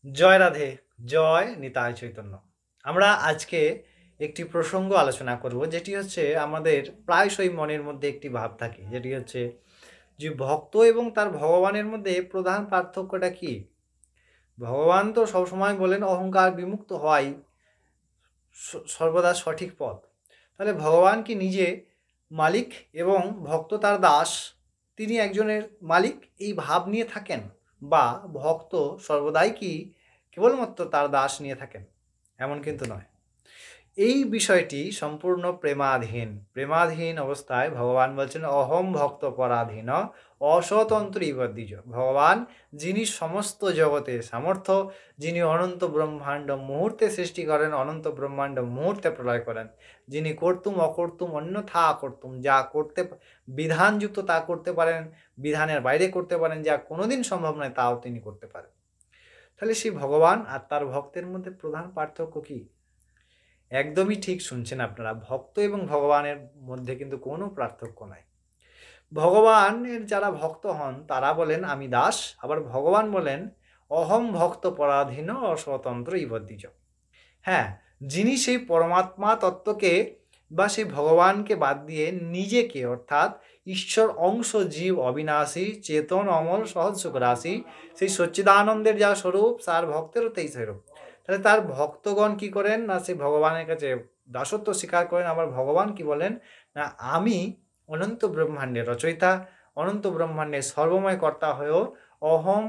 জয় রাধে, জয় নিতাই চৈতন্য। আমরা আজকে একটি প্রসঙ্গ আলোচনা করব, যেটি হচ্ছে আমাদের প্রায়শই মনের মধ্যে একটি ভাব থাকে, যেটি হচ্ছে যে ভক্ত এবং তার ভগবানের মধ্যে প্রধান পার্থক্যটা কি। ভগবান তো সবসময় বলেন অহংকার বিমুক্ত হওয়াই সর্বদা সঠিক পথ। তাহলে ভগবান কি নিজে মালিক এবং ভক্ত তার দাস? তিনি একজনের মালিক এই ভাব নিয়ে থাকেন, বা ভক্ত সর্বদাই কি কেবলমাত্র তার দাস নিয়ে থাকেন? এমন কিন্তু নয়। এই বিষয়টি সম্পূর্ণ প্রেমাধীন অবস্থায় ভগবান বলছেন অহম ভক্ত পরাধীন অস্বতন্ত্র ইবদ্বিজ। ভগবান যিনি সমস্ত জগতের সামর্থ্য, যিনি অনন্ত ব্রহ্মাণ্ড মুহূর্তে সৃষ্টি করেন, অনন্ত ব্রহ্মাণ্ড মুহূর্তে প্রলয় করেন, যিনি কর্তুম অকর্তুম অন্যথা করতুম, যা করতে বিধানযুক্ত তা করতে পারেন, বিধানের বাইরে করতে পারেন, যা কোনোদিন সম্ভব নয় তাও তিনি করতে পারেন। তাহলে সেই ভগবান আর তার ভক্তের মধ্যে প্রধান পার্থক্য কি? একদমই ঠিক শুনছেন আপনারা, ভক্ত এবং ভগবানের মধ্যে কিন্তু কোনো পার্থক্য নাই। ভগবানের যারা ভক্ত হন তারা বলেন আমি দাস, আবার ভগবান বলেন অহম ভক্ত পরাধীন অস্বতন্ত্র ইবদ্বিজ। হ্যাঁ, যিনি সেই পরমাত্মা তত্ত্বকে বা সেই ভগবানকে বাদ দিয়ে নিজেকে, অর্থাৎ ঈশ্বর অংশ জীব অবিনাশী চেতন অমল সহজ সুখ রাশি, সেই সচ্চিদানন্দের যা স্বরূপ তার ভক্তেরও তেই স্বরূপ। তাহলে তার ভক্তগণ কি করেন না, সেই ভগবানের কাছে দাসত্ব স্বীকার করেন। আবার ভগবান কি বলেন না, আমি অনন্ত ব্রহ্মাণ্ডের রচয়িতা, অনন্ত ব্রহ্মাণ্ডের সর্বময় কর্তা হয়েও অহম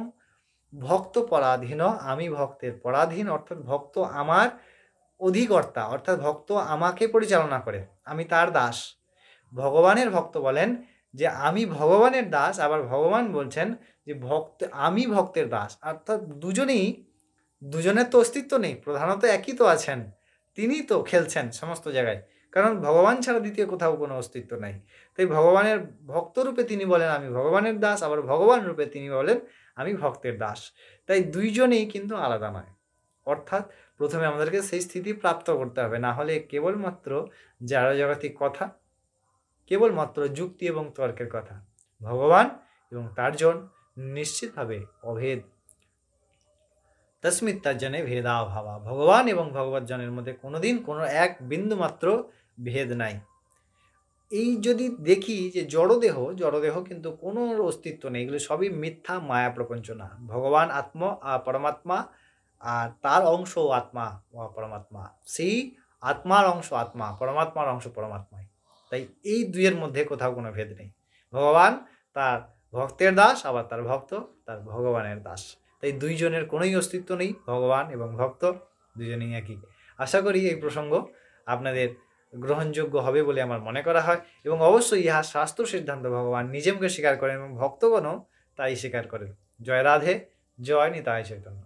ভক্ত পরাধীন, আমি ভক্তের পরাধীন, অর্থাৎ ভক্ত আমার অধিকর্তা, অর্থাৎ ভক্ত আমাকে পরিচালনা করে, আমি তার দাস। ভগবানের ভক্ত বলেন যে আমি ভগবানের দাস, আবার ভগবান বলছেন যে আমি ভক্তের দাস। অর্থাৎ দুজনের তো অস্তিত্ব নেই, প্রধানত একই তো আছেন, তিনি তো খেলছেন সমস্ত জায়গায়, কারণ ভগবান ছাড়া দ্বিতীয় কোথাও কোনো অস্তিত্ব নাই। তাই ভগবানের ভক্ত রূপে তিনি বলেন আমি ভগবানের দাস, আবার ভগবান রূপে তিনি বলেন আমি ভক্তের দাস। তাই দুইজনেই কিন্তু আলাদা নয়। অর্থাৎ প্রথমে আমাদেরকে সেই স্থিতি প্রাপ্ত করতে হবে, না হলে কেবলমাত্র জড়জাগতিক কথা, কেবলমাত্র যুক্তি এবং তর্কের কথা। ভগবান এবং তার জন নিশ্চিতভাবে অভেদ। তস্মিৎ তজ্জনে ভেদাভাবা। ভগবান এবং ভগবৎজনের মধ্যে কোনোদিন কোনো এক বিন্দু মাত্র ভেদ নাই। এই যদি দেখি যে জড়দেহ কিন্তু কোনো অস্তিত্ব নেই, এগুলো সবই মিথ্যা মায়া প্রপঞ্চনা। ভগবান পরমাত্মা, আর তার অংশ আত্মা পরমাত্মা, সেই আত্মার অংশ আত্মা, পরমাত্মার অংশ পরমাত্মায়। তাই এই দুইয়ের মধ্যে কোথাও কোনো ভেদ নেই। ভগবান তার ভক্তের দাস, আবার তার ভক্ত তার ভগবানের দাস। তাই দুইজনের কোনোই অস্তিত্ব নেই, ভগবান এবং ভক্ত দুজনেই একই। আশা করি এই প্রসঙ্গ আপনাদের গ্রহণযোগ্য হবে বলে আমার মনে করা হয়, এবং অবশ্যই ইহা শাস্ত্র সিদ্ধান্ত। ভগবান নিজে মুখে স্বীকার করেন এবং ভক্তগণও তাই স্বীকার করেন। জয় রাধে, জয় নিতাই চৈতন্য।